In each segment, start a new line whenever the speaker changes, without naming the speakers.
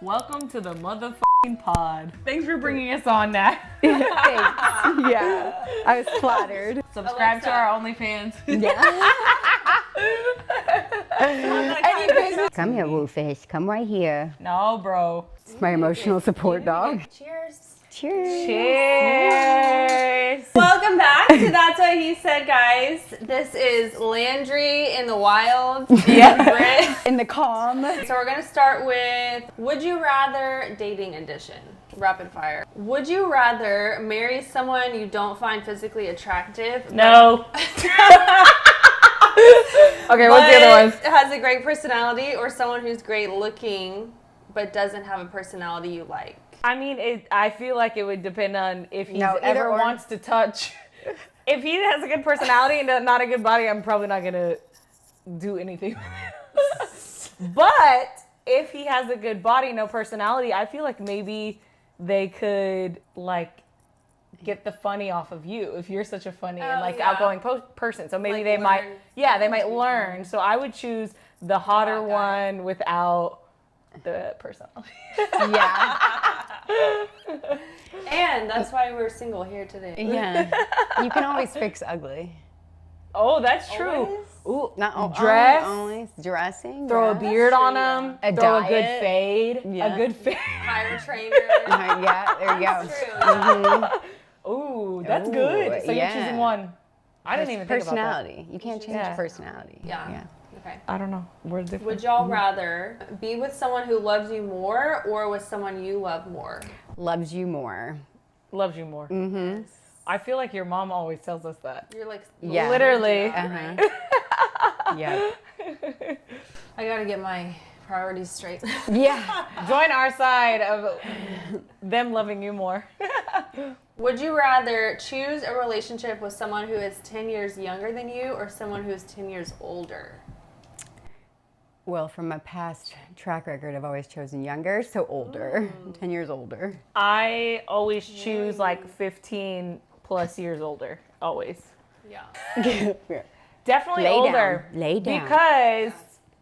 Welcome to the motherfucking pod. Thanks for bringing us on, Nat.
Thanks. Yeah, I was flattered.
Subscribe to our OnlyFans.
Yeah. Come here, Wolfish. Come right here.
No, bro.
It's my emotional support dog.
Cheers.
Cheers.
Cheers.
Welcome back to That's What He Said, guys. This is Landry in the wild.
Yeah.
Britt.
In the calm.
So we're going to start with Would You Rather Dating Edition. Rapid fire. Would you rather marry someone you don't find physically attractive?
No. Okay, what's the other one?
Has a great personality, or someone who's great looking but doesn't have a personality you like?
I mean, I feel like it would depend on if he
No,
ever
either or.
wants to touch. If he has a good personality and not a good body, I'm probably not going to do anything. But if he has a good body, no personality, I feel like maybe they could, like, get the funny off of you if you're such a funny and, like, outgoing person. So maybe
Like
they might,
learn.
they might learn. So I would choose the hotter one without the personality.
Yeah.
And that's why we're single here today.
Yeah. You can always fix ugly.
Oh, that's true.
Always?
Ooh,
Not
dress.
Always dressing.
Throw a
dress.
beard
true,
on
yeah.
them.
A
Throw a
diet.
good fade.
Yeah.
A good fade.
Hire a trainer.
Yeah, there you go.
That's true. Yeah.
Ooh, that's
Ooh,
good. So
yeah.
you're choosing one. I didn't even think about that.
Personality. You can't change
Yeah.
personality.
Yeah. Okay.
I don't know. We're different.
Would y'all rather be with someone who loves you more or with someone you love more?
Loves you more.
Loves you more.
Mm-hmm.
I feel like your mom always tells us that.
You're like,
Yeah.
Literally.
right?
Yeah.
I gotta get my priorities straight.
Yeah.
Join our side of them loving you more.
Would you rather choose a relationship with someone who is 10 years younger than you or someone who is 10 years older?
Well, from my past track record, I've always chosen younger, so older. 10 years older.
I always choose like 15 plus years older. Always.
Yeah.
Definitely
Lay
older.
down. Lay down.
Because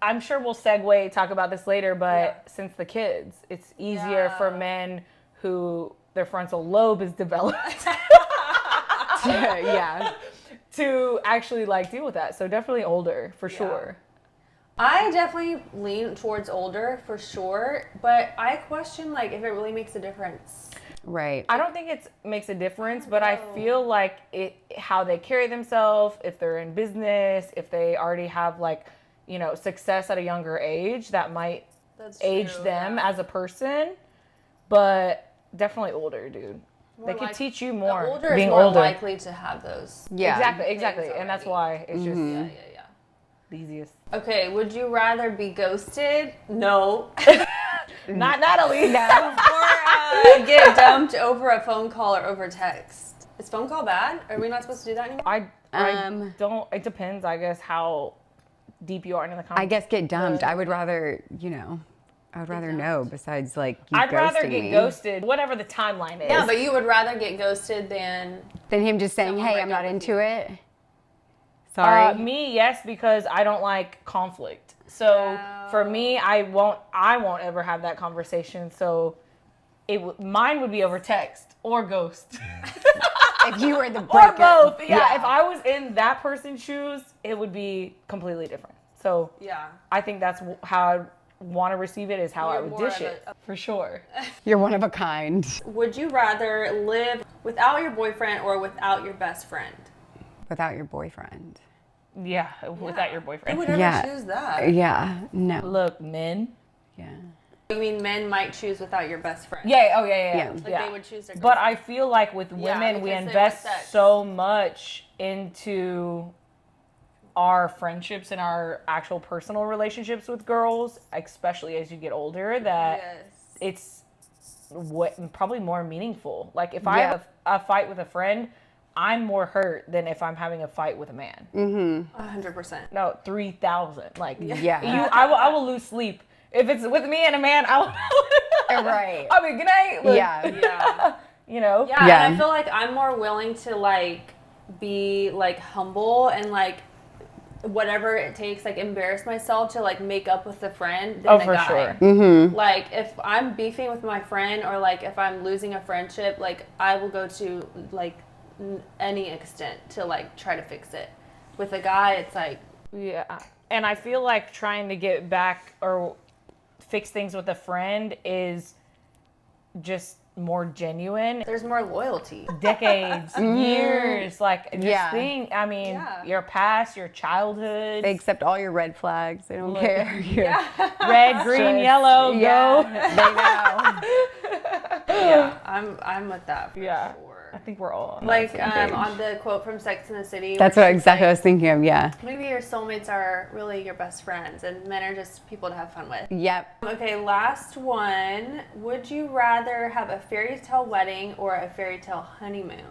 I'm sure we'll talk about this later, but since the kids, it's easier for men who their frontal lobe is developed
Yeah.
to actually like deal with that. So definitely older for sure.
I definitely lean towards older for sure, but I question like if it really makes a difference.
Right.
I don't think it makes a difference, but I feel like how they carry themselves, if they're in business, if they already have like, success at a younger age, that might age them as a person. But definitely older, dude. They could teach you more.
The older
being
is more
older.
likely to have those.
Yeah.
Exactly. And that's why it's just
Yeah.
the easiest.
Okay, would you rather be ghosted? No.
Not Natalie.
No.
Or get dumped over a phone call or over text? Is phone call bad? Are we not supposed to do that anymore?
I don't. It depends, I guess, how deep you are in the conversation.
I guess get dumped. I would rather, I would rather know besides like you
I'd rather
ghosting
get
me.
ghosted, whatever the timeline is.
Yeah, but you would rather get ghosted than...
Than him just saying,
Someone
hey,
break
I'm not
up with
into it. Sorry.
Me, yes, because I don't like conflict. So for me, I won't ever have that conversation. So mine would be over text or ghost.
If you were the
Or
breaker.
both. Yeah, if I was in that person's shoes, it would be completely different. So
Yeah.
I think that's how I want to receive it, is how I
You're
would
more
dish
of
it. For sure.
You're one of a kind.
Would you rather live without your boyfriend or without your best friend?
Without your boyfriend.
Yeah, without your
Who
boyfriend.
would ever
Yeah.
choose that?
Yeah. No.
Look, men.
Yeah.
You mean men might choose without your best friend?
Yeah,
Yeah.
Like
yeah.
they would choose their
But
girlfriend.
I feel like with women, we
because they
invest
want sex.
so much into our friendships and our actual personal relationships with girls, especially as you get older, that it's probably more meaningful. Like if I have a fight with a friend, I'm more hurt than if I'm having a fight with a man.
100%.
No, 3,000. Like,
Yeah.
I will lose sleep. If it's with me and a man, I will.
Right.
I mean, good night. Like,
Yeah.
Yeah.
you know?
Yeah,
Yeah.
and I feel like I'm more willing to like be like humble and like whatever it takes, like embarrass myself to like make up with a friend than a
for
guy.
sure.
Mm-hmm.
Like if I'm beefing with my friend or like if I'm losing a friendship, like I will go to like any extent to like try to fix it. With a guy, it's like
Yeah. And I feel like trying to get back or fix things with a friend is just more genuine.
there's more loyalty.
Decades, years, like just
Yeah.
I mean,
Yeah.
your past, your childhood,
They accept all your red flags. They don't
Look.
care.
Yeah.
red, green, yellow,
Yeah,
go.
they know.
Yeah, I'm with that for
Yeah.
sure.
I think we're all on
Like
that same page.
on the quote from Sex and the City.
That's
where
what
she's
exactly I
like,
was thinking of. Yeah.
maybe your soulmates are really your best friends, and men are just people to have fun with.
Yep.
Okay, last one. Would you rather have a fairy tale wedding or a fairy tale honeymoon?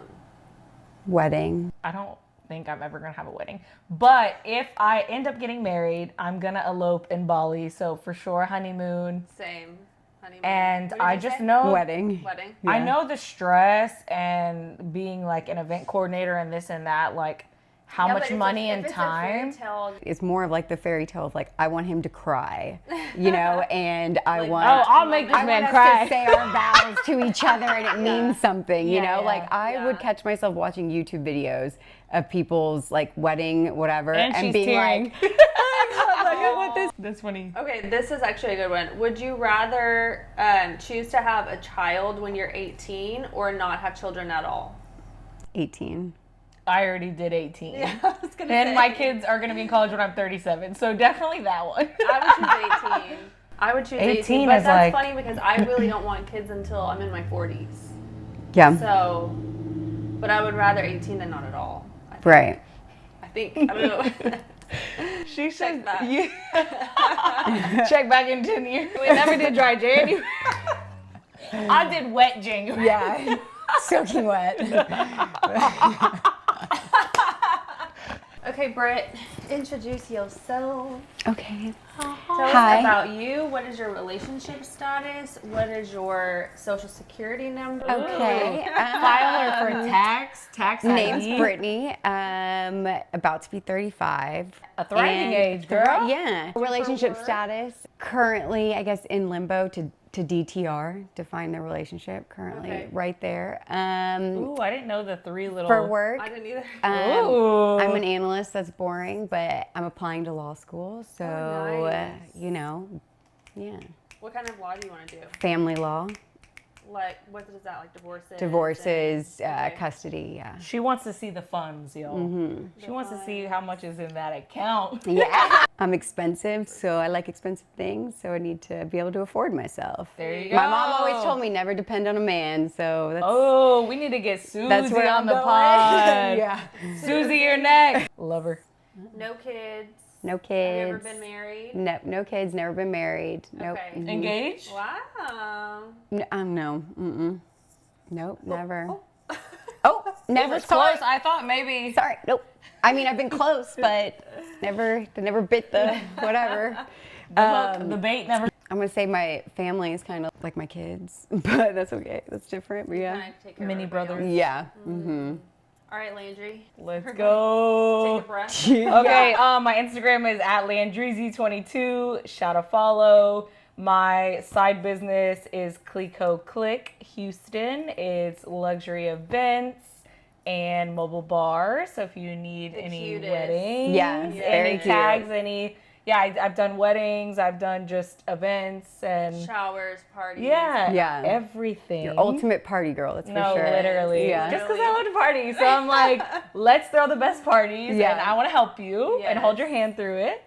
Wedding.
I don't think I'm ever gonna have a wedding, but if I end up getting married, I'm gonna elope in Bali. So for sure, honeymoon.
Same. Honeymoon.
And
What did
I
you
just
say?
know
Wedding.
Wedding.
I
Yeah.
know the stress and being like an event coordinator and this and that, like how
Yeah,
much
but if
money
if
and
it's a fairy
time.
tale,
It's more of like the fairy tale of like I want him to cry, you know, and I
Like,
want.
Oh, I'll make this
I
man
want
cry.
us to say our vows to each other and it means something, you
Yeah,
know?
yeah.
Like I would
Yeah.
catch myself watching YouTube videos of people's like wedding, whatever,
And she's
being
tearing.
like, oh my God, like I want this.
That's funny.
okay, this is actually a good one. Would you rather choose to have a child when you're 18 or not have children at all?
18.
I already did 18.
Yeah, I was gonna
And
say.
my kids are gonna be in college when I'm 37, so definitely that one.
I would choose 18. I would choose 18,
18
but
is
that's
like-
funny because I really don't want kids until I'm in my 40s.
Yeah.
So, but I would rather 18 than not at all.
Right.
I think. I don't know.
She should.
back.
Check back in 10 years. We never did dry January. I did wet January.
Yeah. Soaking wet.
Okay, Britt, introduce yourself.
Okay.
Tell
Hi.
us about you. What is your relationship status? What is your social security number?
Okay.
Filer for tax
Name's
ID.
Brittany. About to be 35.
A thriving
And-
age, girl.
Yeah. Relationship
work?
status. Currently, I guess, in limbo to DTR, define the relationship. Currently,
Okay.
right there.
Ooh, I didn't know the three little.
For work,
I didn't either.
Ooh.
I'm an analyst. That's boring, but I'm applying to law school. So,
nice.
you know, yeah.
What kind of law do you want to do?
Family law,
Like, what is that? Like divorces?
divorces,
Okay.
custody, yeah.
She wants to see the funds, y'all.
Mm-hmm.
She wants to see how much is in that account.
Yeah. I'm expensive, so I like expensive things, so I need to be able to afford myself.
There you go.
My mom always told me never depend on a man, so that's
Oh, we need to get Susie
that's where
on
I'm
the
going.
pod.
Yeah.
Susie, you're next. Love her.
No kids.
No
Have
kids.
you ever been married?
No kids, never been married. Nope.
Okay.
Mhm.
Engaged?
Wow.
No. Mm-mm. Nope, never.
Oh.
Oh,
It
never.
was
Sorry.
close. I thought maybe.
Sorry. Nope. I mean, I've been close, but never bit the whatever.
The bait never.
I'm gonna say my family is kind of like my kids, but that's okay. That's different. But yeah.
Kinda take care of
Mini
everybody
brothers.
else.
Yeah. Mm-hmm.
All right, Landry.
Let's
Take
go.
a breath.
Okay, my Instagram is at LandryZ22. Shout a follow. My side business is Clico Click Houston. It's luxury events and mobile bars. So if you need
The
any
cutest.
weddings,
Yes, very
any
cute.
tags, I've done weddings. I've done just events and
Showers, parties.
Yeah.
everything.
Your ultimate party girl. That's
No,
for sure.
literally.
Yeah.
Just because I love to party. So I'm like, let's throw the best parties.
Yeah.
And I want to help you and
Yes.
hold your hand through it.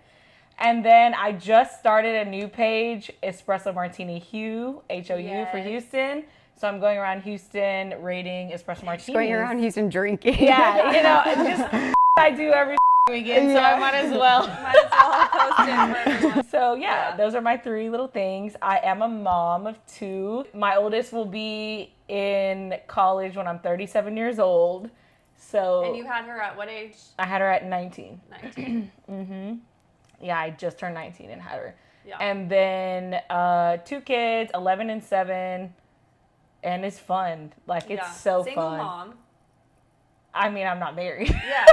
And then I just started a new page, Espresso Martini Hue, HOU for
Yes.
Houston. So I'm going around Houston rating espresso martinis.
Going around Houston drinking.
Yeah, it's just I do every weekend, so I might as well.
Might as well post it for everyone.
So yeah, those are my three little things. I am a mom of two. My oldest will be in college when I'm 37 years old. So
And you had her at what age?
I had her at 19.
19.
Yeah, I just turned 19 and had her.
Yeah.
And then two kids, 11 and 7. and it's fun. Like, it's so
Single
fun.
Mom.
I mean, I'm not married.
Yeah.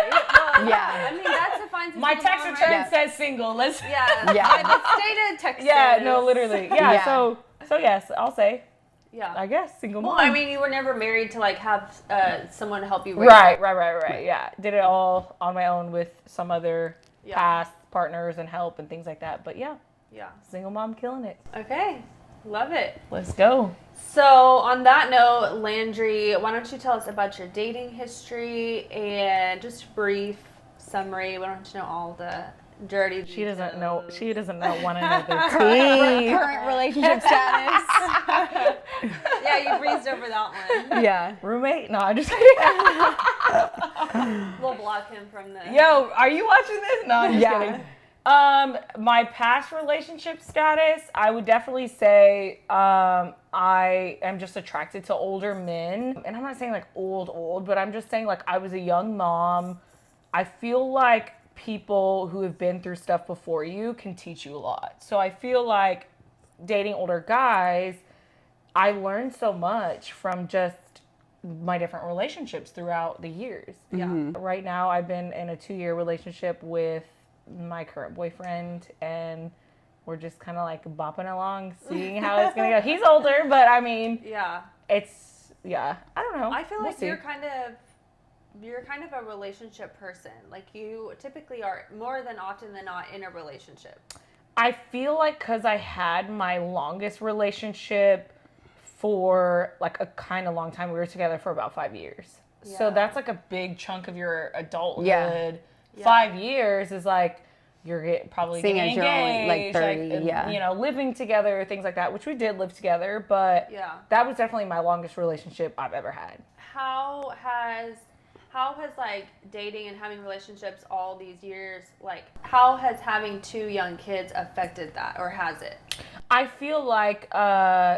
Yeah.
I mean, that defines
My tax
mom,
return
right?
says single. Let's.
Yeah.
Yeah.
Let's stay to text.
Yeah. No, literally. Yeah.
Yeah.
So yes, I'll say.
Yeah.
I guess single mom.
Well, I mean, you were never married to like have someone to help you raise.
Right. Yeah. Did it all on my own with some other
Yeah.
past partners and help and things like that. But yeah,
Yeah.
single mom killing it.
Okay. Love it.
Let's go.
So, on that note, Landry, why don't you tell us about your dating history and just a brief summary? We don't have to know all the dirty details.
She doesn't know. She doesn't know one another.
Current relationship status.
Yeah, you breezed over that one.
Yeah.
Roommate? No, I'm just kidding.
We'll block him from the...
Yo, are you watching this? No, I'm just
Yeah.
kidding. My past relationship status, I would definitely say I am just attracted to older men. And I'm not saying like old, but I'm just saying like I was a young mom. I feel like people who have been through stuff before you can teach you a lot. So I feel like dating older guys, I learned so much from just my different relationships throughout the years.
Yeah.
Right now, I've been in a 2-year relationship with my current boyfriend, and we're just kind of like bopping along, seeing how it's gonna go. He's older, but I mean,
Yeah.
I don't know.
I feel like
We'll
you're
see.
kind of a relationship person. Like, you typically are more than often than not in a relationship.
I feel like because I had my longest relationship for like a kind of long time. We were together for about 5 years.
Yeah.
So that's like a big chunk of your adulthood.
Yeah.
5 years is like you're probably
Seeing
getting
as you're only, like,
engaged,
30, yeah.
you know, living together, things like that, which we did live together, but
Yeah.
that was definitely my longest relationship I've ever had.
How has like dating and having relationships all these years, like how has having 2 young kids affected that, or has it?
I feel like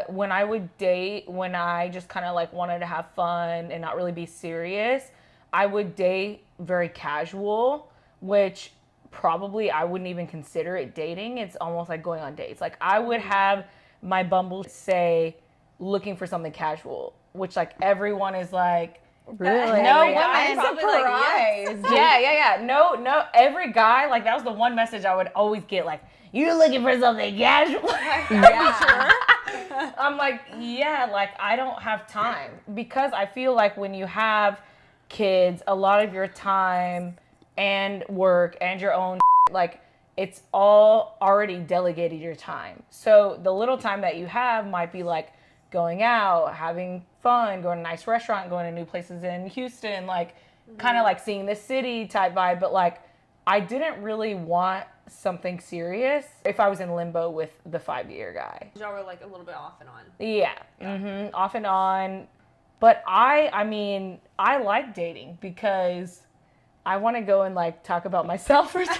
when I would date, when I just kind of like wanted to have fun and not really be serious, I would date very casual, which probably I wouldn't even consider it dating. It's almost like going on dates. Like I would have my Bumble say looking for something casual, which like everyone is like,
Really?
No
Every guy
woman
probably like, yes.
yeah. No, every guy, like that was the one message I would always get, like, you're looking for something casual.
Yeah.
I'm like, yeah, like I don't have time, because I feel like when you have kids, a lot of your time and work and your own, like it's all already delegated your time. So the little time that you have might be like going out, having fun, going to a nice restaurant, going to new places in Houston, like kind of like seeing the city type vibe. But like I didn't really want something serious if I was in limbo with the 5-year guy.
Y'all were like a little bit off and on.
Yeah. Off and on. But I mean, I like dating because I want to go and like talk about myself for 2 hours.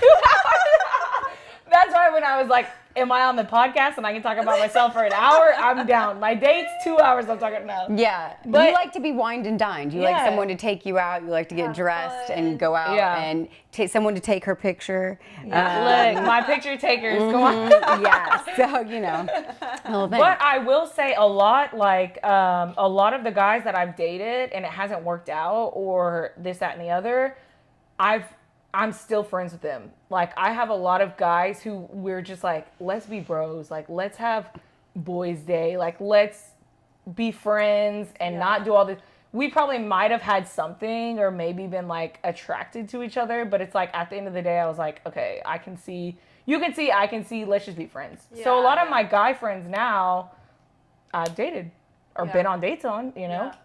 That's why when I was like, am I on the podcast and I can talk about myself for an hour? I'm down. My date's 2 hours. I'm talking now.
Yeah,
But-
you like to be wined and dined. You like
Yeah.
someone to take you out. You like to get
Have
dressed
fun.
and go out
Yeah.
and take someone to take her picture.
Look, my picture takers. Come on.
Yeah, so you know, the whole thing.
But I will say a lot, like a lot of the guys that I've dated and it hasn't worked out or this, that, and the other, I'm still friends with them. Like I have a lot of guys who we're just like, let's be bros. Like let's have boys' day. Like let's be friends and not do all this. We probably might have had something or maybe been like attracted to each other, but it's like at the end of the day, I was like, okay, I can see, you can see, I can see, let's just be friends. So a lot of my guy friends now I've dated or been on dates on, you know?
Yeah.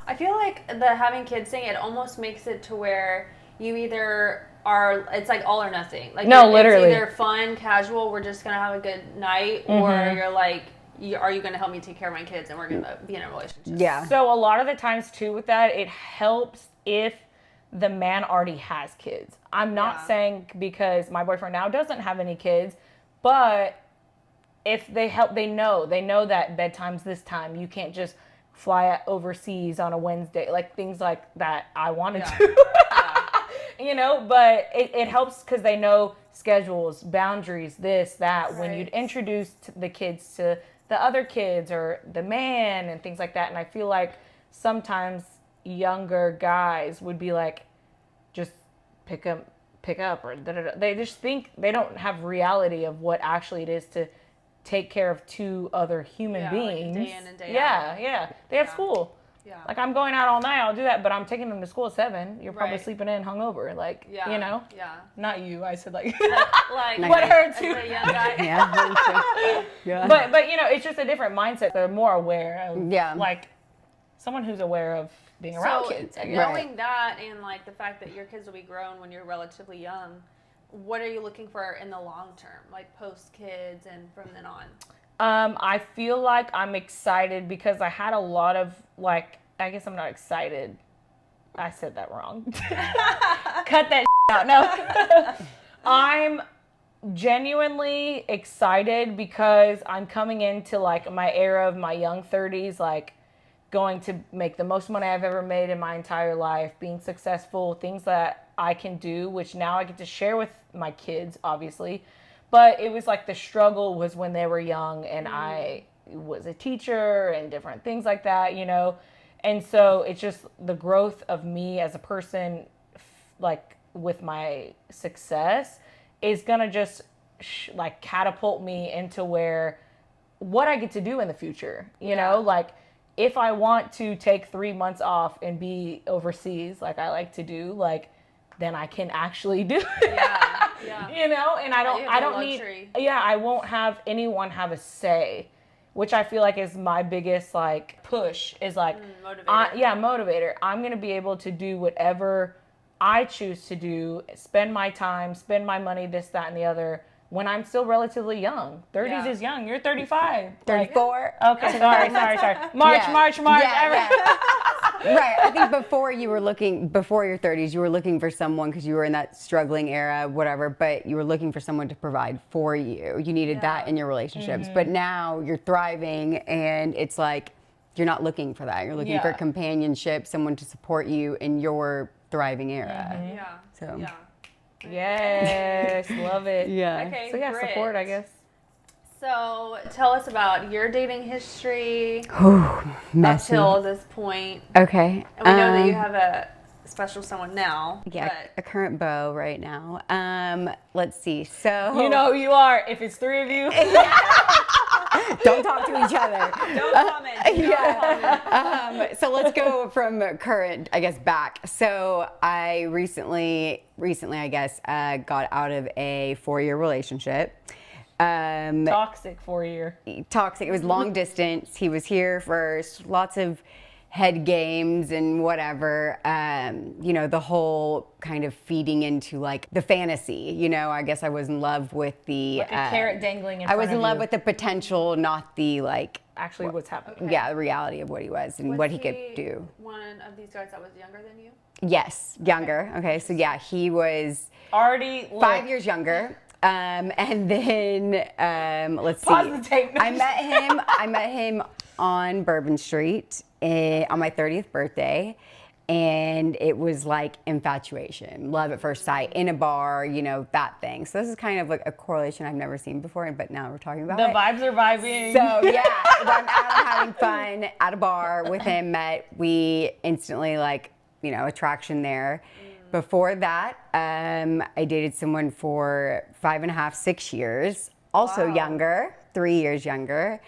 I feel like the having kids thing, it almost makes it to where you either are, it's like all or nothing. Like
No, literally.
It's either fun, casual, we're just gonna have a good night, or you're like, are you gonna help me take care of my kids and we're gonna be in a relationship?
yeah,
So a lot of the times too with that, it helps if the man already has kids. I'm not saying because my boyfriend now doesn't have any kids, but if they help, they know that bedtime's this time. You can't just fly overseas on a Wednesday, like things like that. I wanted to. you know, but it helps because they know schedules, boundaries, this, that. Right. When you'd introduce the kids to the other kids or the man and things like that. And I feel like sometimes younger guys would be like, just pick up or da-da-da. They just think they don't have reality of what actually it is to take care of two other human beings.
Like day in and day out.
Yeah. They have school. Yeah. Like, I'm going out all night, I'll do that, but I'm taking them to school at 7. You're probably sleeping in hungover. Like, you know? Yeah. Not you. I said, like but her too.
Young guy.
Yeah.
But, you know, it's just a different mindset. They're more aware of, like, someone who's aware of being around kids.
Knowing that and, like, the fact that your kids will be grown when you're relatively young, what are you looking for in the long term, like post-kids and from then on?
I feel like I'm excited because I had a lot of, like, I guess I'm not excited. I said that wrong. Cut that out. No. I'm genuinely excited because I'm coming into, like, my era of my young 30s, like, going to make the most money I've ever made in my entire life, being successful, things that I can do, which now I get to share with my kids, obviously. But it was like the struggle was when they were young and I was a teacher and different things like that, you know. And so it's just the growth of me as a person, like with my success, is going to just like catapult me into where what I get to do in the future, you know, like if I want to take 3 months off and be overseas, like I like to do, like, then I can actually do it. Yeah. You know, and I don't need, I won't have anyone have a say, which I feel like is my biggest, like, push is like, motivator. I'm going to be able to do whatever I choose to do, spend my time, spend my money, this, that, and the other, when I'm still relatively young. 30s is young. You're 35.
34.
Like, okay, sorry. March.
Right. I think before your 30s, you were looking for someone because you were in that struggling era, whatever, but you were looking for someone to provide for you. You needed that in your relationships. Mm-hmm. But now you're thriving and it's like you're not looking for that. You're looking for companionship, someone to support you in your thriving era.
Mm-hmm.
So.
Yes, love it.
Yeah.
Okay,
so
Britt.
Support, I guess.
So tell us about your dating history
messy.
up till this point.
Okay.
And we know that you have a special someone now.
Yeah, a current beau right now. Let's see. So
you know who you are. If it's 3 of you.
Don't talk to each other.
Don't comment.
So let's go from current, I guess, back. So I recently, I guess, got out of a 4-year relationship.
Toxic 4-year.
Toxic. It was long distance. He was here first. Lots of head games and whatever. You know, the whole kind of feeding into like the fantasy. You know, I guess I was in love with the
like a carrot dangling in front of you.
I was in love with the potential, not the like
actually what's happening.
Okay. Yeah, the reality of what he was and what he could do.
One of these guys that was younger than you?
Yes, younger. Okay, so yeah, he was
already
5 years younger. And then let's see.
Pause the tape.
I met him on Bourbon Street on my 30th birthday, and it was like infatuation, love at first sight in a bar, you know, that thing. So this is kind of like a correlation I've never seen before, but now we're talking about
the
it.
vibes are vibing.
So yeah, I'm out having fun at a bar with him. We instantly like, you know, attraction there. Before that, I dated someone for 5.5, 6 years, also younger, 3 years younger.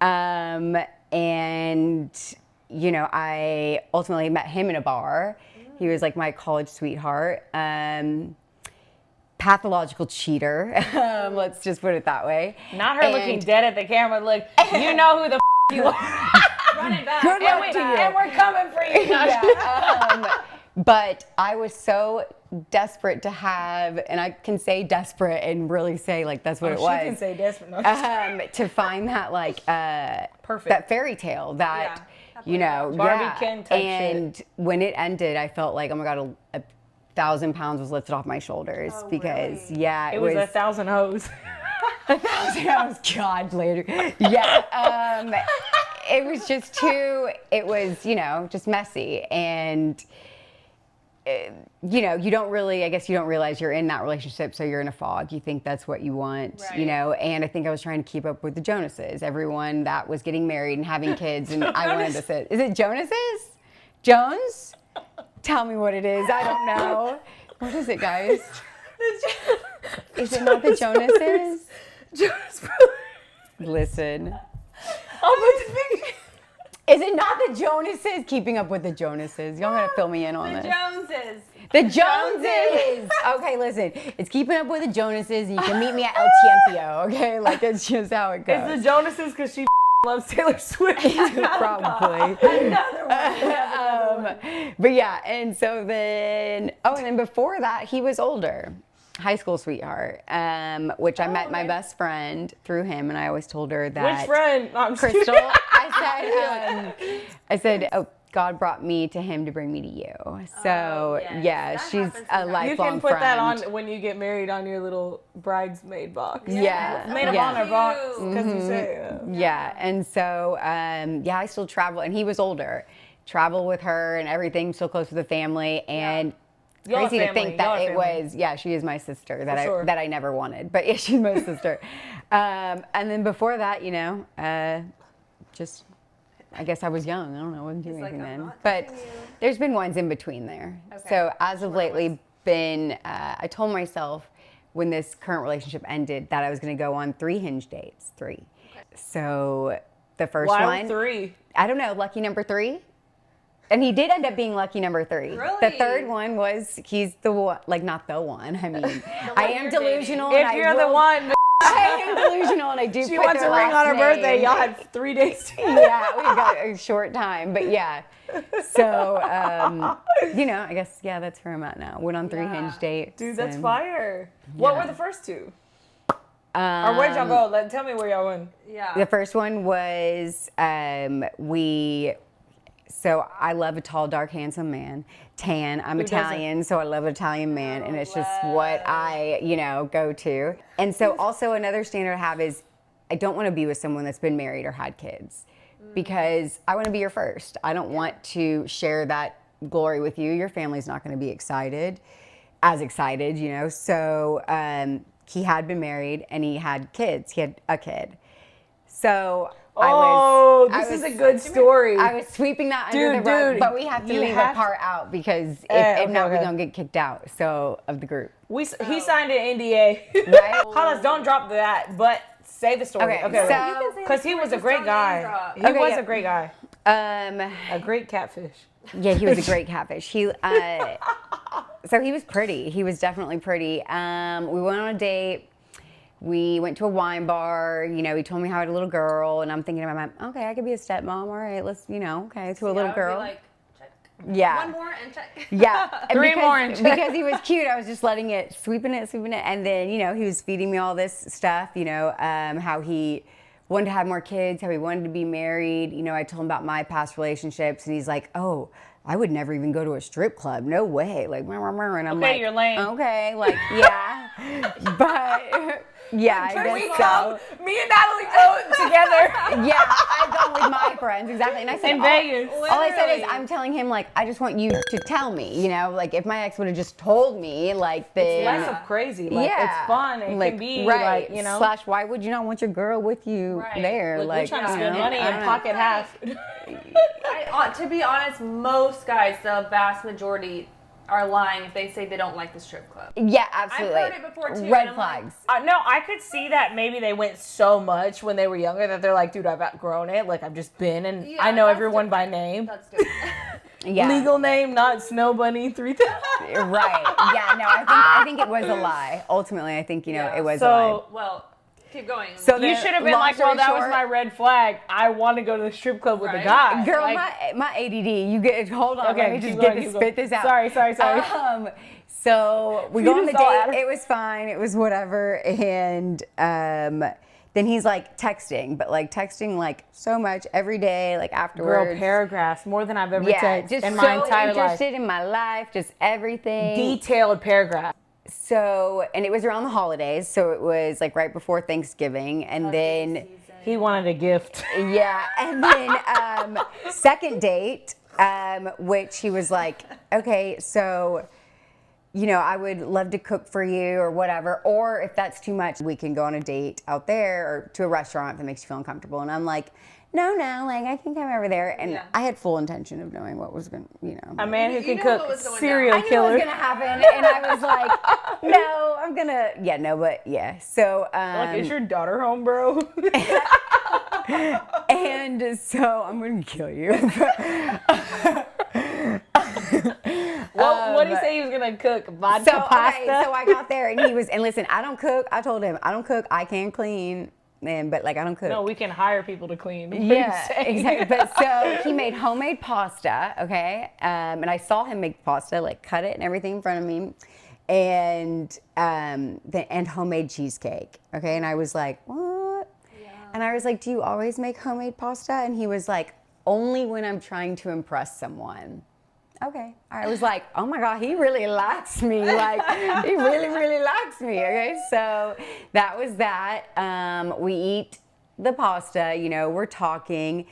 And, you know, I ultimately met him in a bar. He was like my college sweetheart. Pathological cheater, let's just put it that way.
Not her looking dead at the camera, like, you know who the you are. Running back.
Good luck to you.
And we're coming for you.
But I was so desperate to have, and I can say desperate and really say like that's what it was.
She can say desperate. No,
to find that like
perfect,
that fairy tale that you know,
Barbie can touch
and
shit.
When it ended, I felt like, oh my god, 1,000 pounds was lifted off my shoulders because
really?
It
was 1,000 hoes.
1,000 hoes, God, later. Yeah, it was just too. It was, you know, just messy and. you know, you don't really, I guess you don't realize you're in that relationship, so you're in a fog. You think that's what you want, you know, and I think I was trying to keep up with the Jonases, everyone that was getting married and having kids, and I wanted to say, is it Jonases? Jones? Tell me what it is. I don't know. What is it, guys? Is it not the Jonases?
Jonas Brothers.
Listen.
I'll put the picture.
Is it not the Jonases? Keeping up with the Jonases. Y'all gotta fill me in on this.
Joneses.
The Joneses! Okay, listen. It's Keeping Up with the Jonases, and you can meet me at El Tiempo, okay? Like, that's just how it goes.
It's the Jonases because she loves Taylor Swift.
Probably. But yeah, and so then, and then before that, he was older. High school sweetheart, which I met my best friend through him, and I always told her that.
Which friend? No, I'm
Crystal. I said, oh, God brought me to him to bring me to you. So yeah, she's a lifelong friend.
You can put that on when you get married on your little bridesmaid box.
Yeah.
Maid of honor box, because you say.
Yeah, and so I still travel, and he was older. Travel with her and everything, still close to the family, and. Crazy to think that it was, she is my sister that I never wanted, but yeah, she's my sister. And then before that, you know, just, I guess I was young. I don't know, I wasn't doing anything then. But there's been ones in between there. Okay. So as of lately I told myself when this current relationship ended that I was going to go on 3 Hinge dates, 3. Okay. So the first one.
Why 3?
I don't know, lucky number 3. And he did end up being lucky number 3.
Really?
The third one was, he's the one, like not the one. I mean, I am delusional.
If you're the one.
I am delusional and I do
She
put
wants
their
a ring
last
on her
name.
birthday. Y'all had 3 days together.
Yeah, we got a short time, but yeah. So, you know, I guess, that's where I'm at now. Went on 3 Hinge dates.
Dude, that's fire. What were the first 2? Or where'd y'all go? Tell me where y'all went.
Yeah.
The first one was, so I love a tall, dark, handsome man. Tan. I'm Italian, so I love an Italian man, and it's just what I, you know, go to. And so also another standard I have is I don't want to be with someone that's been married or had kids because I want to be your first. I don't want to share that glory with you. Your family's not going to be as excited, you know. So he had been married and he had kids. He had a kid. So
this is a good story.
I was sweeping that under the rug, but we have to leave a part out because if not, we're going to get kicked out of the group.
He signed an NDA.
Right?
Hollis, don't drop that, but say the story.
Okay, so,
because he was a great guy. He was a great guy. A great catfish.
Yeah, he was a great catfish. So he was pretty. He was definitely pretty. We went on a date. We went to a wine bar, you know, he told me how I had a little girl, and I'm thinking in my mind, okay, I could be a stepmom, all right, let's, you know, to a little girl.
Be like, check.
Yeah.
1 more and check.
Yeah. And
3 more and check.
Because he was cute, I was just letting it, sweeping it, and then, you know, he was feeding me all this stuff, you know, how he wanted to have more kids, how he wanted to be married, you know, I told him about my past relationships, and he's like, oh, I would never even go to a strip club, no way, like, and I'm like,
you're lame.
Okay, like, yeah, but... Yeah, I guess so.
Me and Natalie go together.
Yeah, I go with my friends, exactly. And I said,
in Vegas.
All I said is, I'm telling him, like, I just want you to tell me, you know, like, if my ex would have just told me, like, then.
It's less of crazy. Like, it's fun. It can be, like, you know.
/ why would you not want your girl with you there?
Like, we're trying to spend money and pocket half.
To be honest, most guys, the vast majority, are lying if they say they don't like the strip club.
Yeah, absolutely.
I've heard it before too.
Red flags.
No, I could see that maybe they went so much when they were younger that they're like, dude, I've outgrown it. Like, I've just been, and I know everyone by name.
That's different.
Yeah.
Legal name, not Snow Bunny 3000.
Right. Yeah, no, I think it was a lie. Ultimately, I think, you know, it was a lie.
Well, keep going.
So you should have been like, well, that was my red flag. I want to go to the strip club with a guy.
Girl, like, my ADD, you get, hold on, let me just get to spit this out.
Sorry.
So we go on the date, it was fine, it was whatever, and then he's like texting, but like texting like so much every day, like afterwards.
Girl, paragraphs, more than I've ever texted
just
in
so
my entire life.
Interested in my life, just everything.
Detailed paragraph.
So, and it was around the holidays, so it was like right before Thanksgiving, and then
he wanted a gift.
Yeah, and then second date, Which he was like, okay, so, you know, I would love to cook for you or whatever. Or if that's too much, we can go on a date out there or to a restaurant that makes you feel uncomfortable. And I'm like, no, like I can come over there. And I had full intention of knowing what was going to, you know.
A man who
You
can
knew what
cook
was going
serial
down.
I knew it was
killer.
going to happen. And I was like, no, I'm going to, yeah, no, but yeah. So,
Like, is your daughter home, bro?
and so I'm going to kill you.
What did he say he was gonna cook? Vodka pasta.
Okay, so I got there and he was, and listen, I don't cook. I told him I don't cook. I can clean, but like I don't cook.
No, we can hire people to clean. What
Yeah,
are you saying?
exactly. But so he made homemade pasta, okay, and I saw him make pasta, like cut it and everything in front of me, and homemade cheesecake, okay, and I was like, what? Yeah. And I was like, do you always make homemade pasta? And he was like, only when I'm trying to impress someone. Okay. I was like, oh my God, he really likes me. Like, he really, really likes me. Okay. So that was that. We eat the pasta, you know, we're talking.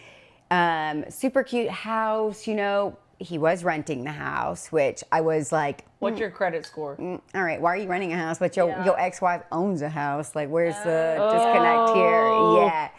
Super cute house, you know. He was renting the house, which I was like,
What's your credit score?
all right, why are you renting a house? But your ex-wife owns a house. Like, where's the disconnect here? Yeah.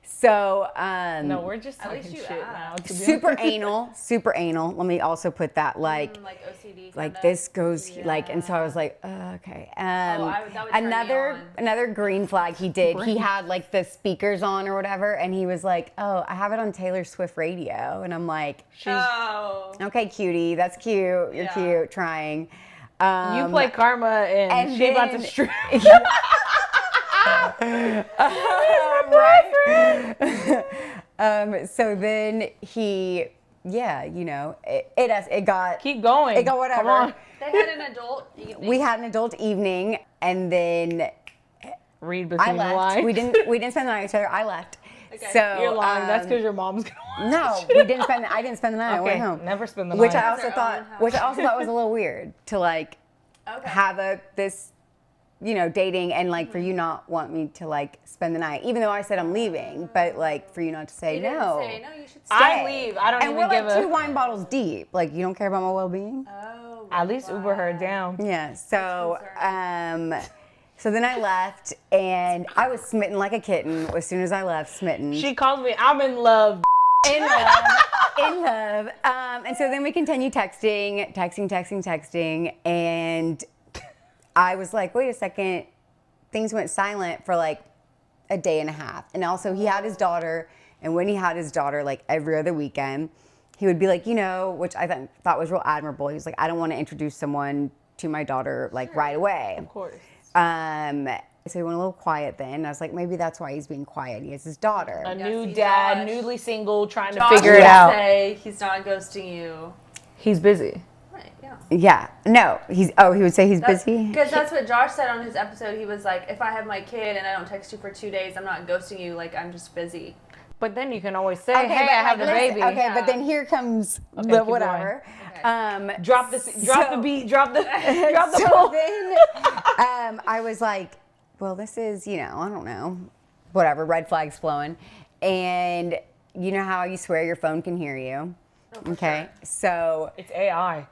So,
No, we're just
At least
talking
you
shit
asked.
now. To be
super anal, super anal. Let me also put that like
OCD.
like
kinda.
this goes like, and so I was like, okay.
that would turn me on.
Another green flag he did. He had like the speakers on or whatever, and he was like, oh, I have it on Taylor Swift radio, and I'm like,
Oh.
okay, cutie, that's cute. You're cute, trying.
You play Karma and she about to strip.
So then he, you know, it got.
Keep going.
It got whatever.
Come on.
They had an adult evening.
We had an adult evening, and then
Read
I
between the
left.
lines.
We didn't spend the night with each other. I left.
Okay.
So
You're lying. That's because your mom's gonna watch.
no, we didn't spend. I didn't spend the night. I went
Okay,
home.
never spend the
Which
night.
I also
Their
thought,
own house.
which I also thought was a little weird to like
Okay.
have this, you know, dating and like for you not want me to like spend the night, even though I said I'm leaving, but like for you not to say
You didn't
no.
say, no, you should stay.
I leave. I don't
And
even
we're
give
like
a.
2 wine bottles deep. Like you don't care about my well-being.
Oh.
At least Uber her down.
Yeah. So so then I left and I was smitten like a kitten as soon as I left. Smitten.
She calls me. I'm in love.
In love, in love. And so then we continue texting, and I was like, wait a second, things went silent for like a day and a half. And also he had his daughter, and when he had his daughter, like every other weekend, he would be like, you know, which I thought was real admirable. He was like, I don't want to introduce someone to my daughter like right away.
Of course.
So he went a little quiet then. And I was like, maybe that's why he's being quiet. He has his daughter.
A
Yes,
new
he's
dad,
Josh.
newly single, trying to
Josh
figure
would
it out.
Say he's not ghosting you.
He's busy.
Right. Yeah.
Yeah. No, he would say he's busy.
Because that's what Josh said on his episode. He was like, if I have my kid and I don't text you for 2 days, I'm not ghosting you. Like, I'm just busy.
But then you can always say,
Okay,
hey,
but
I have the
like, listen,
baby.
Okay, but then here comes
Okay,
the
keep
whatever.
Okay.
Drop the beat, drop the
So
pull.
then I was like, well, this is, you know, I don't know, whatever, red flags flowing. And you know how you swear your phone can hear you?
Oh,
Okay, so
It's AI.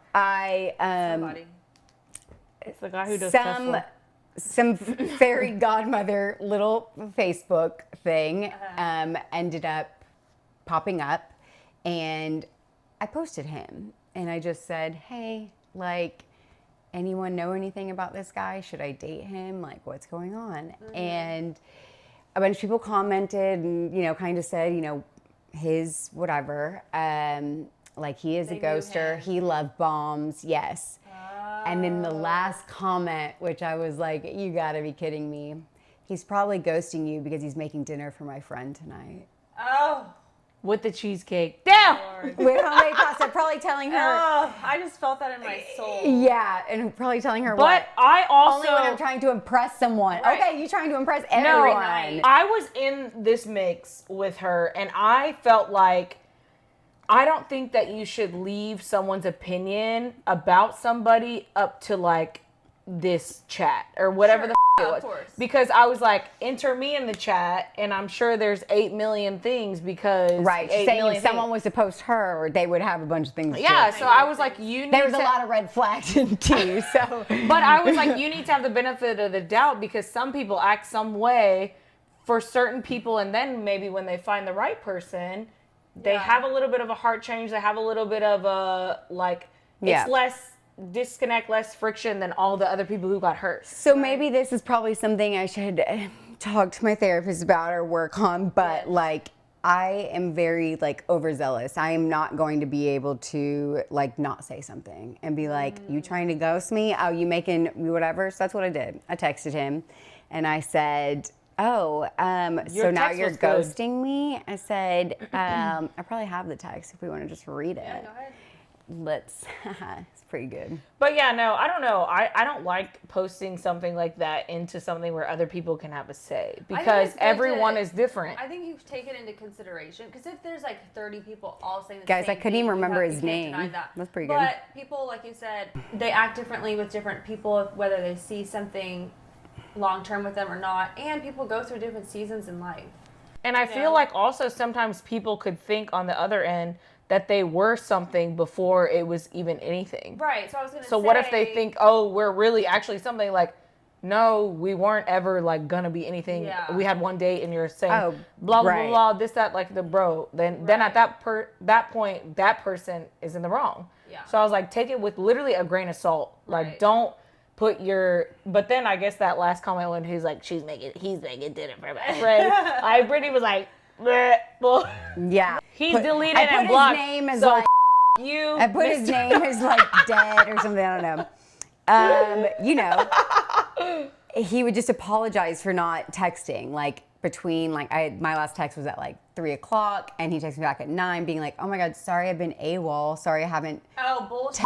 Somebody.
It's the guy who does
some
Tesla.
some fairy godmother little Facebook thing ended up popping up, and I posted him, and I just said, hey, like, anyone know anything about this guy? Should I date him? Like, what's going on? And a bunch of people commented and, you know, kind of said, you know, his whatever, like he is
They
a
knew
ghoster.
him.
He love bombs. Yes. And then the last comment, which I was like, you gotta be kidding me. He's probably ghosting you because he's making dinner for my friend tonight.
Oh.
With the cheesecake. Damn!
Lord.
With homemade pasta, probably telling her,
Oh, I just felt that in my soul.
yeah, and probably telling her
But
what?
I also...
Only when I'm trying to impress someone.
Right.
Okay, you trying to impress
No,
everyone.
I was in this mix with her, and I felt like I don't think that you should leave someone's opinion about somebody up to like this chat or whatever the it was. Of course. Because I was like, enter me in the chat, and I'm sure there's 8 million things because
saying if someone was to post her, they would have a bunch of things.
Yeah, so I was like,
there was a lot of red flags in too. So,
but I was like, you need to have the benefit of the doubt because some people act some way for certain people, and then maybe when they find the right person, they have a little bit of a heart change. They have a little bit of a it's less disconnect, less friction than all the other people who got hurt.
So maybe this is probably something I should talk to my therapist about or work on, but like I am very like overzealous. I am not going to be able to like not say something and be like, you trying to ghost me? Oh, you making whatever? So that's what I did. I texted him and I said, so now you're ghosting me? I said, I probably have the text if we want to just read it.
Yeah, go ahead.
It's pretty good.
But yeah, no, I don't know. I don't like posting something like that into something where other people can have a say because everyone is different.
I think you take it into consideration because if there's like 30 people all saying the
same
thing,
I couldn't even remember his name. That's pretty good.
But people, like you said, they act differently with different people, whether they see something long term with them or not, and people go through different seasons in life.
And I feel like also sometimes people could think on the other end that they were something before it was even anything.
Right. So I was going to say.
So what if they think, oh, we're really actually something like, no, we weren't ever like gonna be anything. Yeah. We had one date and you're saying blah, blah, blah, this, that, like the bro. Then at that point, that person is in the wrong. Yeah. So I was like, take it with literally a grain of salt. Like don't put but then I guess that last comment when he's like, he's making dinner for my friend. Brittany was like, well,
yeah.
He's deleted and blocked.
His name as
so
like
you.
I put his name as like dead or something. I don't know. You know, he would just apologize for not texting. Like between my last text was at like 3:00, and he texted me back at 9, being like, "Oh my God, sorry, I've been AWOL. Sorry, I haven't."
Oh bullshit.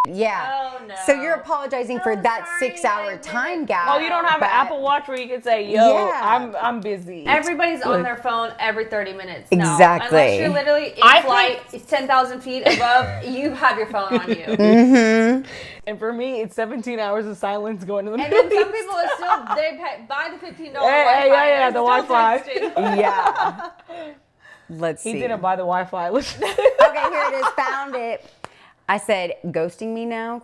Yeah.
Oh no.
So you're apologizing for that 6-hour time gap.
Oh, you don't have an Apple Watch where you can say, "Yo, I'm busy."
Everybody's on their phone every 30 minutes.
Exactly.
Unless you're literally in flight, 10,000 feet above, you have your phone on you.
Mm-hmm.
And for me, it's 17 hours of silence going to the
And
movies.
then some people are still they buy the $15 Wi-Fi.
Yeah, the Wi-Fi.
Yeah. Let's see.
He didn't buy the Wi-Fi.
Okay, here it is. Found it. I said, "Ghosting me now?" ?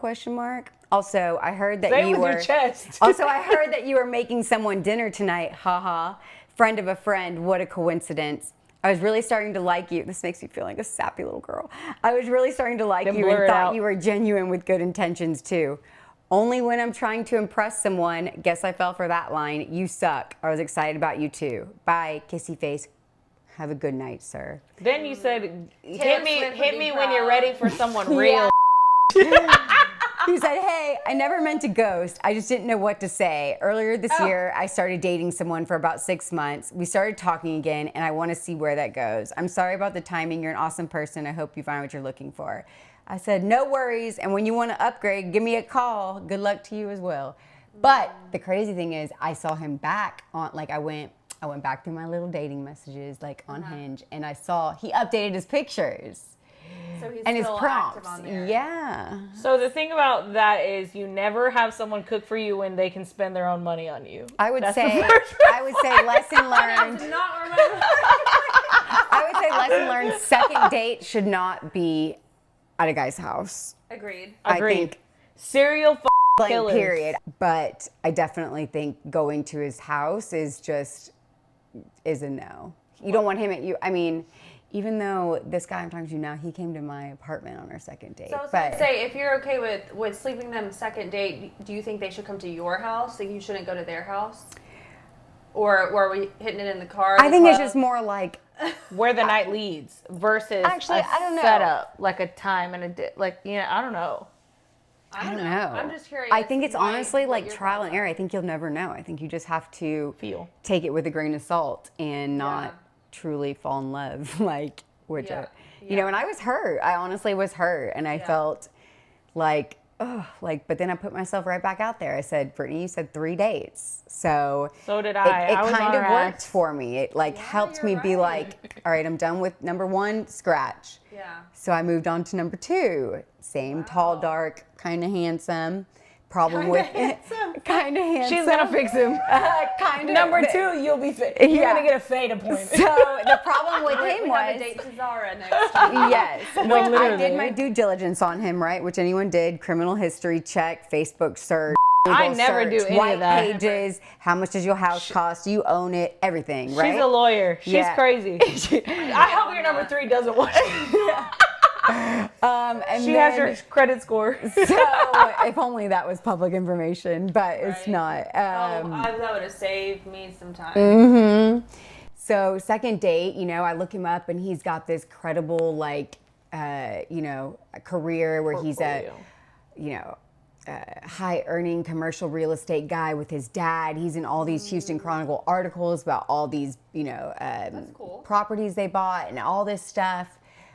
Also, I heard that
Say it
you
with
were.
your chest.
Also, I heard that you were making someone dinner tonight. Haha. Friend of a friend. What a coincidence. I was really starting to like you. This makes me feel like a sappy little girl. I was really starting to like you and thought you were genuine with good intentions too. Only when I'm trying to impress someone. Guess I fell for that line. You suck. I was excited about you too. Bye. Kissy face. Have a good night, sir.
Then you said, hit me when you're ready for someone real.
He said, "Hey, I never meant to ghost. I just didn't know what to say. Earlier this year, I started dating someone for about 6 months. We started talking again, and I want to see where that goes. I'm sorry about the timing. You're an awesome person. I hope you find what you're looking for." I said, "No worries. And when you want to upgrade, give me a call. Good luck to you as well." But the crazy thing is, I saw him back on, I went back through my little dating messages, on Hinge, and I saw he updated his pictures.
So he's
and his
still
prompts.
active on there.
Yeah.
So the thing about that is you never have someone cook for you when they can spend their own money on you.
I would say lesson learned.
I do not remember.
I would say lesson learned. Second date should not be at a guy's house.
Agreed.
I think
serial killers.
Period. But I definitely think going to his house is a no. You don't want him at you. I mean, even though this guy I'm talking to now, he came to my apartment on our second date.
So I was going to say, if you're okay with sleeping them second date, do you think they should come to your house? Like you shouldn't go to their house? Or are we hitting it in the car?
I think it's just more like
where the night leads versus
I don't know.
setup, like a time and I don't know.
I don't know.
I'm just curious.
I think it's honestly like trial and error. I think you'll never know. I think you just have to take it with a grain of salt and not truly fall in love. You know, and I was hurt. I honestly was hurt. And I felt like, but then I put myself right back out there. I said, "Brittany, you said 3 dates." So
did I.
It kind of worked for me. It helped me be like, all right, I'm done with number 1, scratch. Yeah. So I moved on to number 2. Same tall, dark, kind of handsome. problem with kind of handsome.
She's gonna fix him.
Kind of.
Number 2, you'll be fit. You're gonna get a fade appointment.
So the problem with him
We
was
have a date to Zara next week.
yes. Which I
literally.
did my due diligence on him, right? Which anyone did. Criminal history check, Facebook search.
I
Google
never
search,
do any
white
of that.
pages, how much does your house cost? You own it, everything, right?
She's a lawyer. She's
Yeah.
crazy. I hope your number 3 doesn't watch it.
And
She
then,
has your credit score.
So if only that was public information, but it's not.
That would have saved me some time.
So second date, I look him up and he's got this credible, career where he's a, high earning commercial real estate guy with his dad. He's in all these Houston Chronicle articles about all these,
cool.
properties they bought and all this stuff.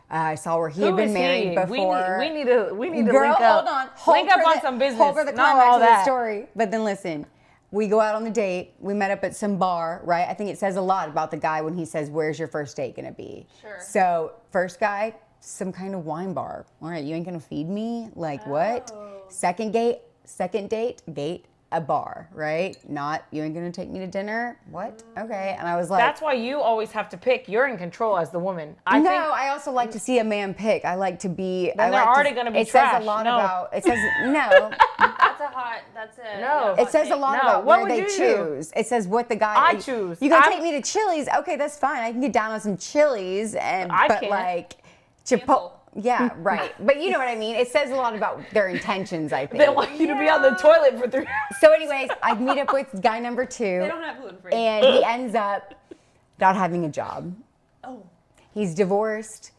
I saw where he had been married before.
We need to
Girl,
link up.
hold on.
Link up on some business.
Hold for the
Not
climax
all
of the
that.
story. But then listen, we go out on the date. We met up at some bar, right? I think it says a lot about the guy when he says, "Where's your first date gonna be?"
Sure.
So first guy, some kind of wine bar. All right, you ain't gonna feed me? Like what? Second date, a bar, right? Not, you ain't gonna take me to dinner? What? Okay. And I was like,
That's why you always have to pick. You're in control as the woman.
I also like to see a man pick. I like to be.
Then they're already gonna be
It
trash.
says a lot
No.
about. It says no.
No.
It says a lot
No.
about
What
where
would
they
you do?
choose. It says what the guy.
I choose.
You gonna
I'm-
take me to Chili's? Okay, that's fine. I can get down on some Chili's,
I
but
can't.
like
Cancel.
Chipotle. Yeah, right. But you know what I mean. It says a lot about their intentions. I think.
They want you to be on the toilet for 3 hours.
So, anyways, I meet up with guy number 2.
They don't have gluten free.
And he ends up not having a job.
Oh.
He's divorced.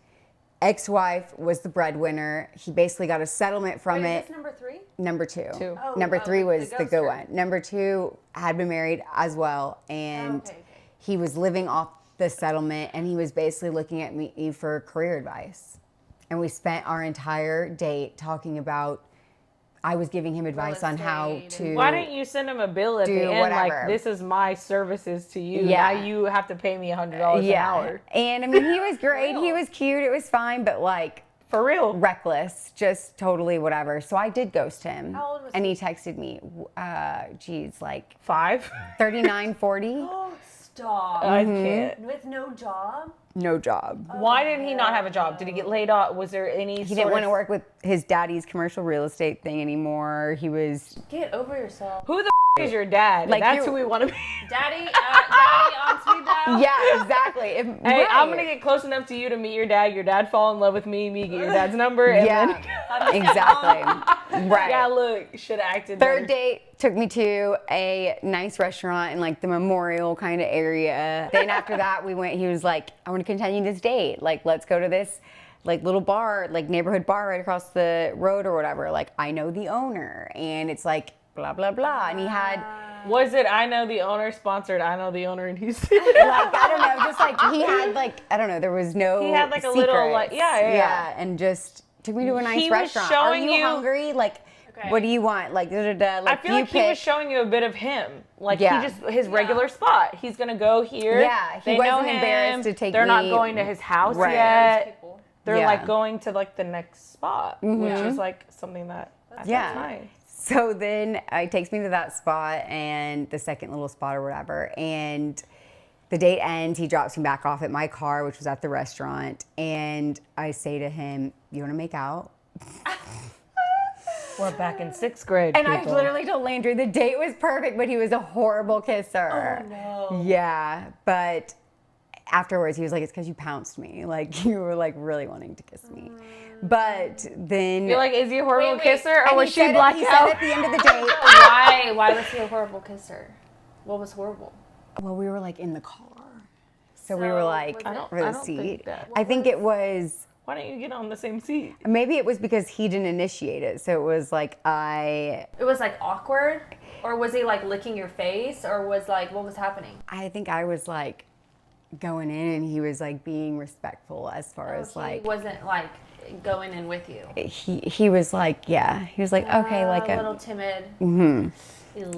Ex-wife was the breadwinner. He basically got a settlement from
Wait,
it.
is this number 3?
Number 2.
Oh,
Number 3 was the good
ghoster.
one. Number 2 had been married as well, and
Okay.
he was living off the settlement, and he was basically looking at me for career advice. And we spent our entire date talking about. I was giving him advice on how
estate
to.
Why didn't you send him a bill at
do
the end?
whatever.
Like, this is my services to you.
Yeah.
Now you have to pay me $100 an hour.
And I mean, he was great. He was cute. It was fine, but like.
For real.
Reckless, just totally whatever. So I did ghost him.
How old was
and he texted me, like
5?
39, 40,
Oh, stop.
I can't.
With no job?
no job.
Why did he not have a job? Did he get laid off? Was there any
He didn't want to work with his daddy's commercial real estate thing anymore. He was,
Get over yourself.
Who the is your dad?
Like,
That's
you-
who we want to be.
Daddy on speed dial?
yeah, exactly.
Hey, I'm going to get close enough to you to meet your dad. Your dad fall in love with me get your dad's number. And then,
Yeah, exactly. Right.
yeah, look, should have acted
Third
better.
date took me to a nice restaurant in like the Memorial kind of area. Then after that, he was like, I want to continue this date. Like, let's go to this like little bar, like neighborhood bar right across the road or whatever. Like, I know the owner, and it's like blah, blah, blah. And he had
Was it I Know the Owner sponsored I Know the Owner in Houston?
like, I don't know, just like he had like, I don't know, there was no
He had, like, a little,
secrets.
like- yeah.
And just took me to a nice
He was
restaurant.
showing
Are you
you-
hungry? Like,
Okay.
what do you want? Like, da-da-da. Like,
I feel
you
like he was
pick.
showing you a bit of him. Like,
Yeah.
he just, his regular spot. He's going to go here.
Yeah, he
They know
wasn't
him.
embarrassed to take
They're not
me-
going to his house
Right.
yet.
People.
They're
Yeah.
like going to like the next spot, which is like something that I think
Yeah.
is nice.
So then he takes me to that spot and the second little spot or whatever. And the date ends. He drops me back off at my car, which was at the restaurant. And I say to him, you want to make out?
We're back in 6th grade.
And I
people.
literally told Landry the date was perfect, but he was a horrible kisser.
Oh, no.
Yeah, but afterwards he was like, it's because you pounced me. Like, you were like really wanting to kiss me. But then...
You're like, is he a horrible
Wait,
kisser or
and
was
he
she
said
blacked
he
out?
said at the end of the date...
Why was he a horrible kisser? What was horrible?
Well, we were like in the car. So we were like,
was
I don't-
for the
I don't think
seat.
that-
I think it was...
Why don't you get on the same seat?
Maybe it was because he didn't initiate it. So it was like I
It was like awkward? Or was he like licking your face? Or was like, what was happening?
think I was like going in and he was like being respectful as far as
He
like
wasn't like going in with you.
he was like, yeah. He was like, okay, like
a
a
little timid.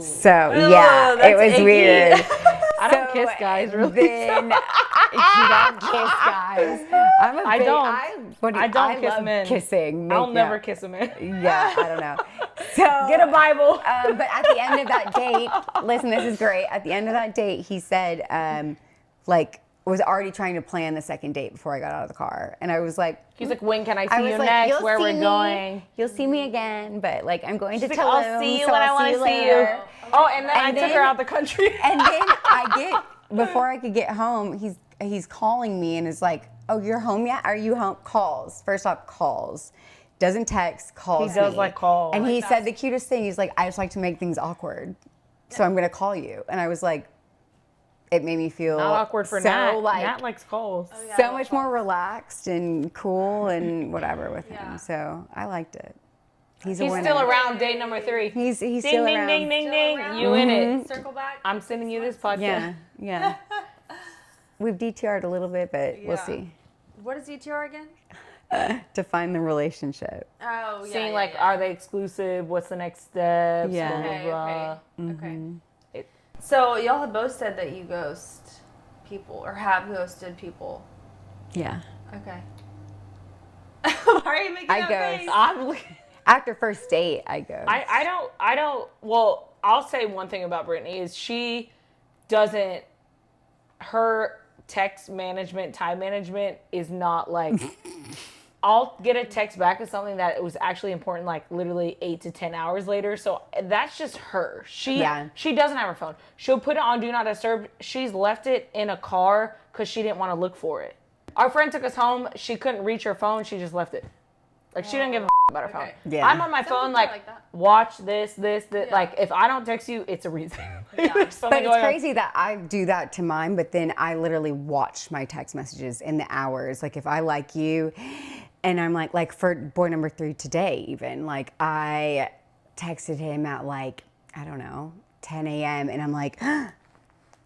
so yeah,
that's
it was
icky.
weird.
I don't
So
kiss guys really.
Then You don't kiss guys.
I don't kiss
love
men.
Kissing.
I'll never kiss a man.
Yeah, I don't know. So
Get a Bible.
but at the end of that date, listen, this is great. At the end of that date, he said, was already trying to plan the second date before I got out of the car. And I was like,
he's like, when can I see you next? Where we're going?
You'll see me again, but like I'm going to
She's
Tulum.
like, I'll see you
so
when I
I'll
want to see you.
later.
Oh, and then I took her out the country.
And then before I could get home, he's calling me and is like, oh, you're home yet? Are you home? Calls. First off, calls. Doesn't text, calls
He does
me.
like calls.
And he said the cutest thing. He's like, I just like to make things awkward. So I'm going to call you. And I was like, it made me feel
Not awkward for
so
Nat.
like
Nat likes calls.
Oh, yeah,
so much more relaxed and cool and whatever with
Yeah.
him. So I liked it. He's
He's
a winner.
still around, date number 3.
He's
ding,
still
ding,
around.
ding, ding,
Still
ding.
around?
You in it.
Circle back.
I'm sending you this podcast.
Yeah, yeah. We've DTR'd a little bit, but we'll
Yeah.
see.
What is DTR again?
To find the relationship.
Oh, yeah.
Seeing are they exclusive? What's the next steps?
Yeah.
Blah, blah,
Okay,
blah.
okay. So y'all have both said that you ghost people or have ghosted people.
Yeah.
Okay. Why are you making
I
that
ghost.
face?
I'm.
After first date, I go.
I don't. Well, I'll say one thing about Brittany is she doesn't. Her text management, time management is not like. I'll get a text back with something that was actually important, like literally 8 to 10 hours later. So that's just her. She doesn't have her phone. She'll put it on Do Not Disturb. She's left it in a car because she didn't want to look for it. Our friend took us home. She couldn't reach her phone. She just left it. Like she didn't give a about her phone.
Yeah.
I'm on my
Some
phone
people
like,
like that.
watch this.
Yeah.
Like if I don't text you, it's a reason.
Yeah.
There's something
But it's
going on.
crazy that I do that to mine, but then I literally watch my text messages in the hours. Like if I like you, and I'm like for boy number 3 today even, like I texted him at like, I don't know, 10 a.m. and I'm like,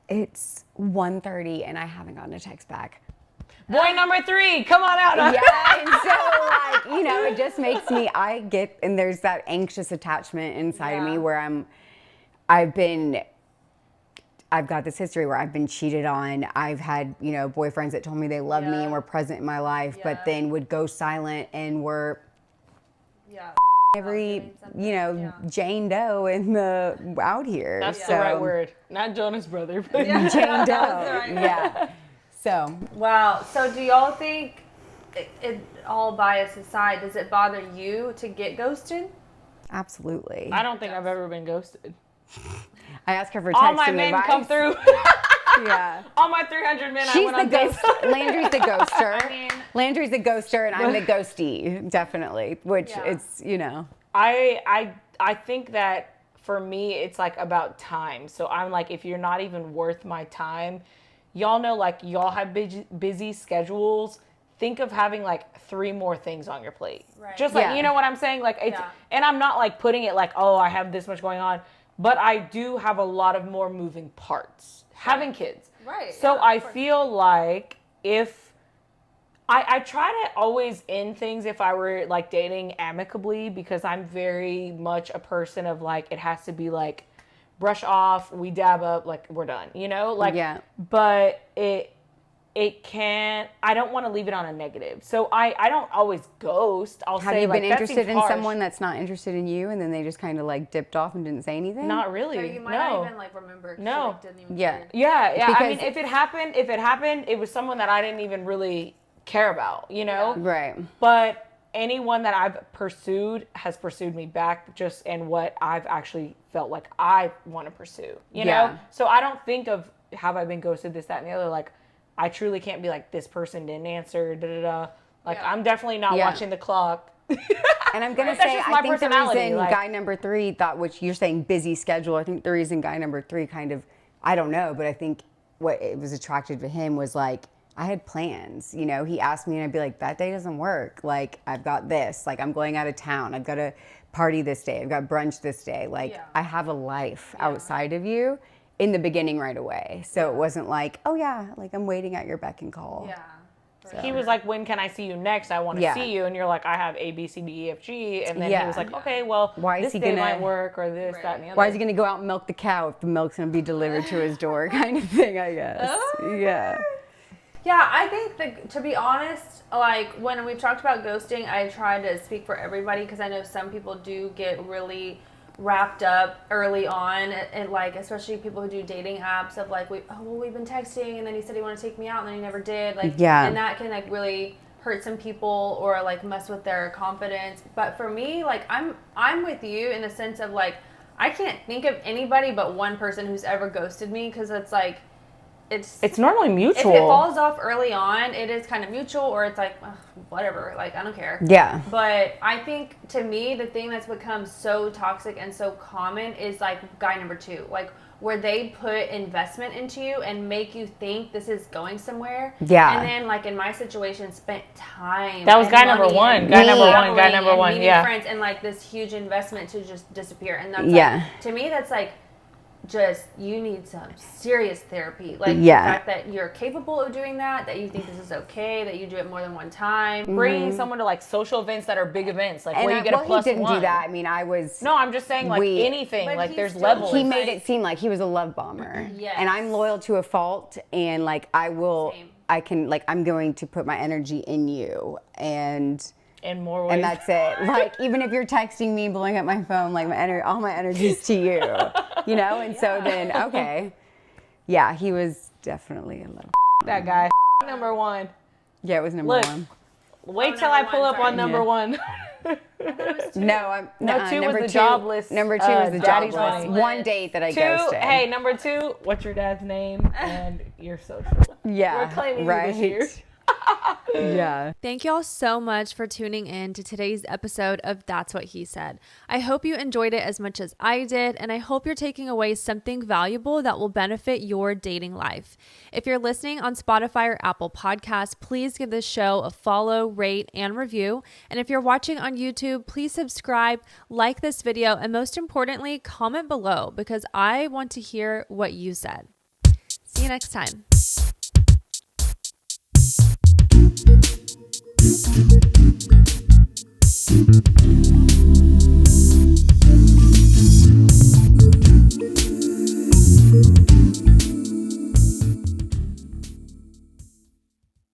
it's 1:30 and I haven't gotten a text back.
Boy number 3, come on out.
Yeah, and so like, it just makes me, and there's that anxious attachment inside of me where I've got this history where I've been cheated on. I've had, boyfriends that told me they loved me and were present in my life, but then would go silent and were every, Jane Doe out here.
That's the right word. Not Jonas Brothers. But
Jane Doe.
That's the right
Yeah. So.
Wow. So do y'all think, it all bias aside, does it bother you to get ghosted?
Absolutely.
I don't think I've ever been ghosted.
I asked her for texting
All my men
advice.
come through.
Yeah.
All my 300 men I
She's
went
the
on dates.
ghost. Landry's the ghoster.
I mean-
Landry's the ghoster, and I'm the ghostie, definitely. Which it's,
I think that for me, it's like about time. So I'm like, if you're not even worth my time, y'all know, like y'all have busy schedules. Think of having like 3 more things on your plate.
Right.
Just like,
Yeah.
you know what I'm saying? Like it's, and I'm not like putting it like, oh, I have this much going on, but I do have a lot of more moving parts. Having kids.
Right.
So
yeah,
I
of course.
feel like if I try to always end things if I were like dating amicably, because I'm very much a person of like, it has to be like brush off, we dab up, like we're done, but it can't, I don't want to leave it on a negative. So I don't always ghost. I'll
have
say
you
like,
been
that
interested
seems
in
harsh.
someone that's not interested in you, and then they just kind of like dipped off and didn't say anything?
Not really.
So you might
no.
not even like remember. 'Cause
No.
You, like, didn't even
Yeah.
care.
Yeah. I mean,
Because-
if it happened, it was someone that I didn't even really care about,
Right.
But anyone that I've pursued has pursued me back just in what I've actually felt like I want to pursue, you know? So I don't think of, have I been ghosted, this, that, and the other. Like, I truly can't be like, this person didn't answer, da-da-da. Like, I'm definitely not watching the clock.
And I'm going to
That's
say,
just
I
my
think the
personality,
reason
like-
guy number 3 thought, which you're saying busy schedule, I think the reason guy number 3 kind of, I don't know, but I think what it was attractive to him was like, I had plans, he asked me and I'd be like, that day doesn't work. Like, I've got this, like I'm going out of town. I've got a party this day. I've got brunch this day. Like I have a life outside of you in the beginning right away. So it wasn't like, oh yeah, like I'm waiting at your beck and call.
Yeah.
He was like, when can I see you next? I want to see you. And you're like, I have A, B, C, D, E, F, G. And then he was like, okay, well,
Why is
this
he
day
gonna-
might work, or this, that, and the other.
Why is he going to go out and milk the cow if the milk's going to be delivered to his door kind of thing, I guess. Yeah.
Yeah, I think to be honest, like when we've talked about ghosting, I try to speak for everybody because I know some people do get really wrapped up early on, and like especially people who do dating apps of like we've been texting and then he said he wanted to take me out and then he never did, like and that can like really hurt some people or like mess with their confidence. But for me, like I'm with you in the sense of like I can't think of anybody but one person who's ever ghosted me because it's like it's
normally mutual.
If it falls off early on, it is kind of mutual, or it's like, whatever, like, I don't care.
Yeah.
But I think, to me, the thing that's become so toxic and so common is, like, guy number 2. Like, where they put investment into you and make you think this is going somewhere.
Yeah.
And then, like, in my situation, spent time.
That was guy number 1. Guy number 1, yeah.
Friends and, like, this huge investment to just disappear. And that's, like, to me, that's, like, just you need some serious therapy, like the fact that you're capable of doing that you think this is okay, that you do it more than one time.
Bringing someone to like social events that are big events, like where you get a plus
he didn't
one.
Do that. I mean,
I'm just saying like anything, like there's levels.
He made it seem like he was a love bomber. Yes. And I'm loyal to a fault, and like I'm going to put my energy in you and
more ways.
And that's it. Like, even if you're texting me, blowing up my phone, like all my energy's to you, you know? And so then, okay. Yeah, he was definitely a little.
That guy. Number 1.
Yeah, it was number 1.
Wait till I pull up on number 1.
No,
no, 2 was the jobless.
Number 2 was the
daddy's
jobless.
money.
1 date that I ghosted.
Hey, number 2, what's your dad's name and your social?
Yeah,
we're claiming you this year.
Yeah.
Thank you all so much for tuning in to today's episode of That's What He Said. I hope you enjoyed it as much as I did, and I hope you're taking away something valuable that will benefit your dating life. If you're listening on Spotify or Apple Podcasts, please give this show a follow, rate, and review. And if you're watching on YouTube, please subscribe, like this video, and most importantly, comment below because I want to hear what you said. See you next time. Thank you.